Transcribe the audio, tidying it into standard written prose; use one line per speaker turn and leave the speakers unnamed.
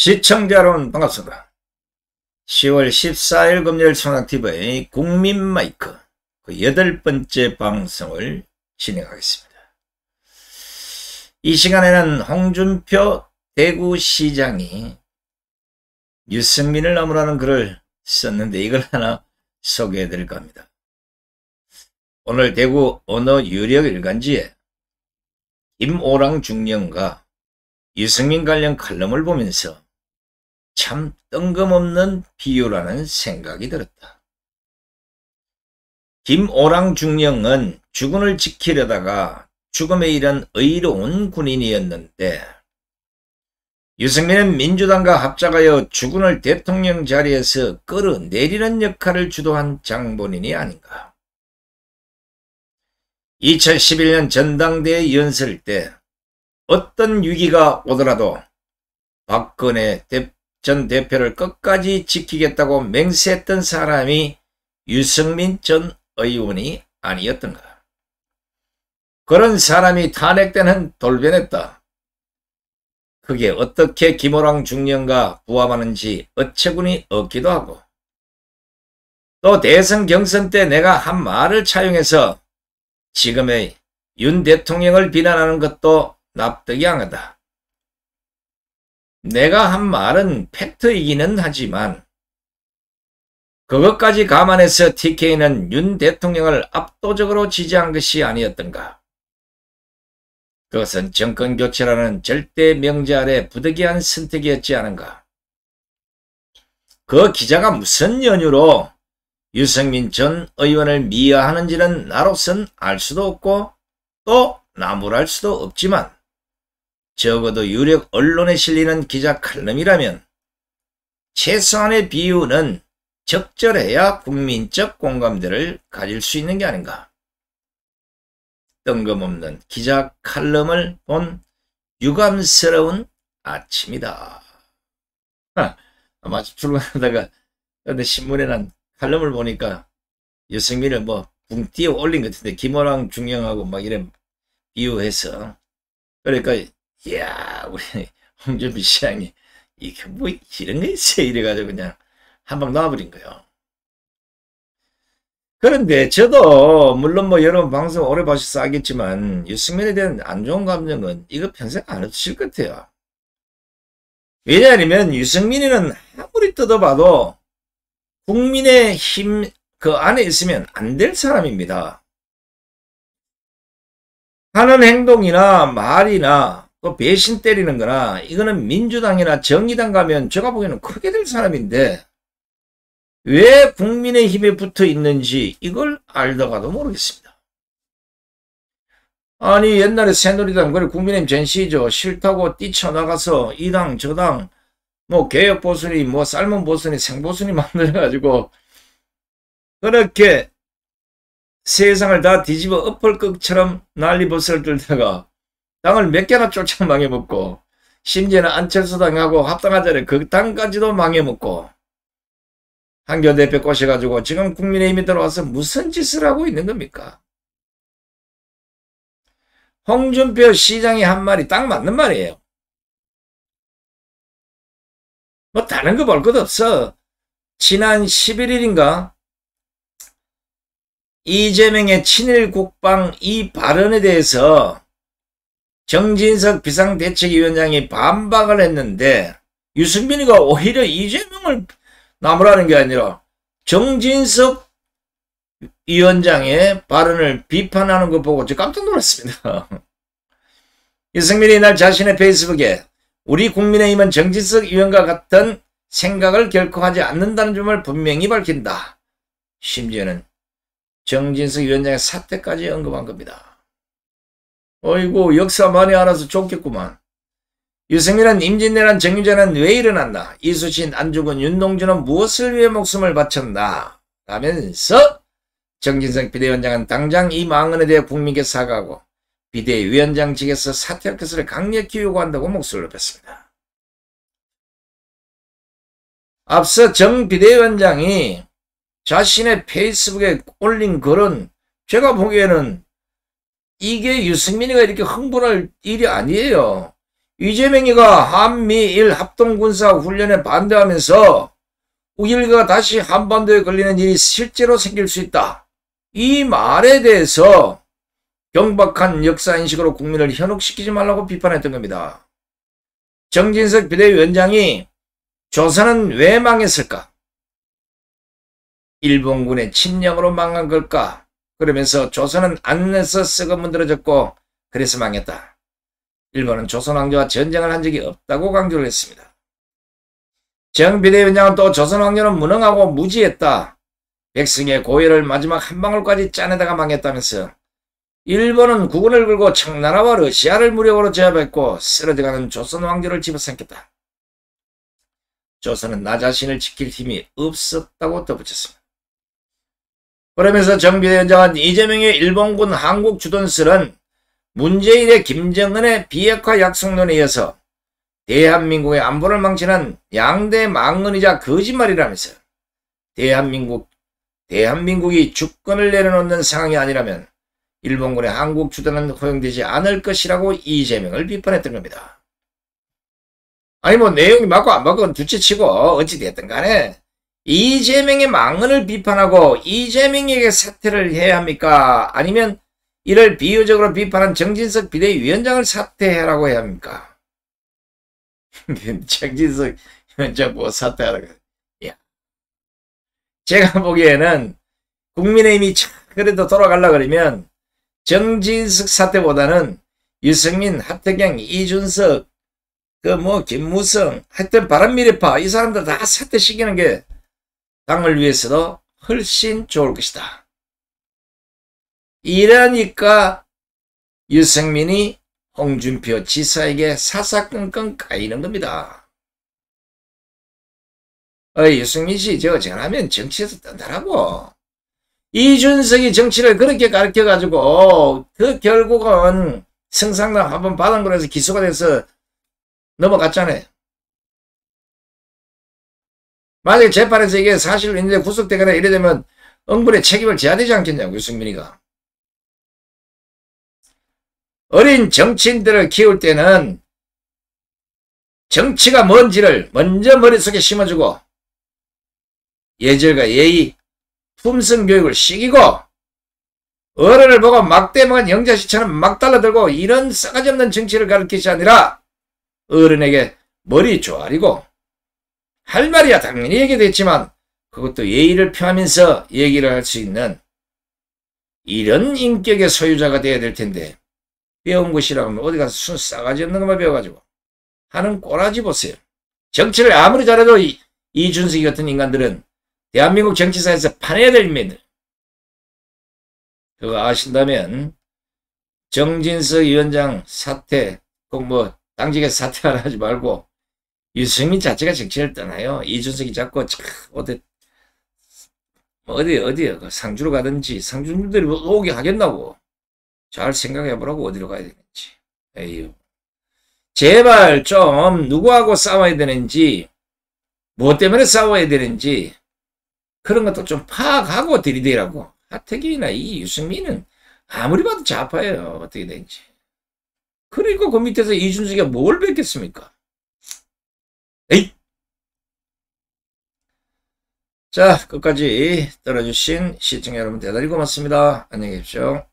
시청자 여러분 반갑습니다. 10월 14일 금요일 손학TV의 국민마이크 그 8번째 방송을 진행하겠습니다. 이 시간에는 홍준표 대구시장이 유승민을 나무라는 글을 썼는데 이걸 하나 소개해 드릴까 합니다. 오늘 대구 어느 유력 일간지에 김오랑 중령과 유승민 관련 칼럼을 보면서 참 뜬금없는 비유라는 생각이 들었다. 김오랑 중령은 주군을 지키려다가 죽음에 이른 의로운 군인이었는데 유승민은 민주당과 합작하여 주군을 대통령 자리에서 끌어내리는 역할을 주도한 장본인이 아닌가. 2011년 전당대회 연설 때 어떤 위기가 오더라도 박근혜 전 대표를 끝까지 지키겠다고 맹세했던 사람이 유승민 전 의원이 아니었던가. 그런 사람이 탄핵되는 돌변했다. 그게 어떻게 김오랑 중령과 부합하는지 어처구니 없기도 하고, 또 대선 경선 때 내가 한 말을 차용해서 지금의 윤 대통령을 비난하는 것도 납득이 안 간다. 내가 한 말은 팩트이기는 하지만 그것까지 감안해서 TK는 윤 대통령을 압도적으로 지지한 것이 아니었던가. 그것은 정권교체라는 절대 명제 아래 부득이한 선택이었지 않은가. 그 기자가 무슨 연유로 유승민 전 의원을 미화하는지는 나로선 알 수도 없고 또 나무랄 수도 없지만 적어도 유력 언론에 실리는 기자 칼럼이라면 최소한의 비유는 적절해야 국민적 공감대를 가질 수 있는 게 아닌가. 뜬금없는 기자 칼럼을 본 유감스러운 아침이다. 아마 출근하다가 근데 신문에 난 칼럼을 보니까 유승민을 뭐 붕 띄어 올린 것 같은데 김오랑 중령하고 막 이런 비유해서, 그러니까 이야 우리 홍준표 시장이 이게 뭐 이런 거 있어 이래가지고 그냥 한 방 놔버린 거예요. 그런데 저도 물론 뭐 여러분 방송 오래 봐주셔서 알겠지만 유승민에 대한 안 좋은 감정은 이거 평생 안 없으실 것 같아요. 왜냐하면 유승민이는 아무리 뜯어봐도 국민의힘 그 안에 있으면 안 될 사람입니다. 하는 행동이나 말이나 또 배신 때리는 거나 이거는 민주당이나 정의당 가면 제가 보기에는 크게 될 사람인데 왜 국민의힘에 붙어 있는지 이걸 알다가도 모르겠습니다. 아니 옛날에 새누리당 그래 국민의힘 전시죠. 싫다고 뛰쳐나가서 이 당 저 당 뭐 개혁보수니 뭐 삶은 보수니 생보수니 만들어가지고 그렇게 세상을 다 뒤집어 엎을 것처럼 난리버스를 들다가 당을 몇 개나 쫓아 망해먹고 심지어는 안철수 당하고 합당하자래 그 당까지도 망해먹고 한겨대표 꼬셔가지고 지금 국민의힘에 들어와서 무슨 짓을 하고 있는 겁니까? 홍준표 시장이 한 말이 딱 맞는 말이에요. 뭐 다른 거 볼 것 없어. 지난 11일인가 이재명의 친일 국방 이 발언에 대해서 정진석 비상대책위원장이 반박을 했는데 유승민이가 오히려 이재명을 나무라는 게 아니라 정진석 위원장의 발언을 비판하는 거 보고 저 깜짝 놀랐습니다. 유승민이 날 자신의 페이스북에 우리 국민의힘은 정진석 위원과 같은 생각을 결코 하지 않는다는 점을 분명히 밝힌다. 심지어는 정진석 위원장의 사퇴까지 언급한 겁니다. 어이구 역사 많이 알아서 좋겠구만. 유승민은 임진왜란 정유자는 왜 일어났나? 이수신, 안중근, 윤동주는 무엇을 위해 목숨을 바쳤나? 라면서 정진석 비대위원장은 당장 이 망언에 대해 국민께 사과하고 비대위원장직에서 사퇴할 것을 강력히 요구한다고 목소리를 높였습니다. 앞서 정 비대위원장이 자신의 페이스북에 올린 글은 제가 보기에는 이게 유승민이가 이렇게 흥분할 일이 아니에요. 이재명이가 한미일 합동군사훈련에 반대하면서 우길기가 다시 한반도에 걸리는 일이 실제로 생길 수 있다. 이 말에 대해서 경박한 역사인식으로 국민을 현혹시키지 말라고 비판했던 겁니다. 정진석 비대위원장이 조선은 왜 망했을까? 일본군의 침략으로 망한 걸까? 그러면서 조선은 안에서 썩어 문드러졌고 그래서 망했다. 일본은 조선 왕조와 전쟁을 한 적이 없다고 강조를 했습니다. 정 비대위원장은 또 조선 왕조는 무능하고 무지했다. 백성의 고열을 마지막 한 방울까지 짜내다가 망했다면서 일본은 국군을 걸고 청나라와 러시아를 무력으로 제압했고 쓰러져가는 조선 왕조를 집어삼켰다. 조선은 나 자신을 지킬 힘이 없었다고 덧붙였습니다. 그러면서 정 비대위원장은 이재명의 일본군 한국 주둔설은 문재인의 김정은의 비핵화 약속론에 이어서 대한민국의 안보를 망치는 양대 망언이자 거짓말이라면서 대한민국이 주권을 내려놓는 상황이 아니라면 일본군의 한국 주둔은 허용되지 않을 것이라고 이재명을 비판했던 겁니다. 아니 뭐 내용이 맞고 안 맞고 둘째치고 어찌됐든 간에 이재명의 망언을 비판하고 이재명에게 사퇴를 해야 합니까? 아니면 이를 비유적으로 비판한 정진석 비대위원장을 사퇴하라고 해야 합니까? 정진석 위원장 뭐 사퇴하라고. 야. 제가 보기에는 국민의힘이 그래도 돌아가려고 그러면 정진석 사퇴보다는 유승민, 하태경, 이준석, 김무성, 하여튼 바른미래파 이 사람들 다 사퇴시키는 게 당을 위해서도 훨씬 좋을 것이다. 이러니까 유승민이 홍준표 지사에게 사사건건 까이는 겁니다. 유승민 씨 저거 전하면 정치에서 뜬다라고. 이준석이 정치를 그렇게 가르쳐가지고 결국은 성상납 한번 받은 거로 해서 기소가 돼서 넘어갔잖아요. 만약에 재판에서 이게 사실로 있는데 구속되거나 이래 되면 응분의 책임을 져야 되지 않겠냐고 유승민이가. 어린 정치인들을 키울 때는 정치가 뭔지를 먼저 머릿속에 심어주고 예절과 예의, 품성교육을 시키고 어른을 보고 막대먹은 영자씨처럼 막 달라들고 이런 싸가지 없는 정치를 가르치지 아니라 어른에게 머리 조아리고 할 말이야 당연히 얘기됐지만 그것도 예의를 표하면서 얘기를 할 수 있는 이런 인격의 소유자가 돼야 될 텐데 배운 것이라고 하면 어디 가서 순 싸가지 없는 것만 배워가지고 하는 꼬라지 보세요. 정치를 아무리 잘해도 이준석이 같은 인간들은 대한민국 정치사에서 파내야 될 인물들. 그거 아신다면 정진석 위원장 사퇴 꼭 당직에서 사퇴하라 하지 말고 유승민 자체가 정치를 떠나요. 이준석이 자꾸 어디 상주로 가든지 상주들이 오게 하겠나고. 잘 생각해보라고 어디로 가야 되는지. 에휴. 제발 좀 누구하고 싸워야 되는지 뭐 때문에 싸워야 되는지 그런 것도 좀 파악하고 들이대라고. 하태경이나 이 유승민은 아무리 봐도 좌파예요. 어떻게 되는지. 그리고 그 밑에서 이준석이가 뭘 뵙겠습니까? 에이! 자, 끝까지 들어주신 시청자 여러분 대단히 고맙습니다. 안녕히 계십시오.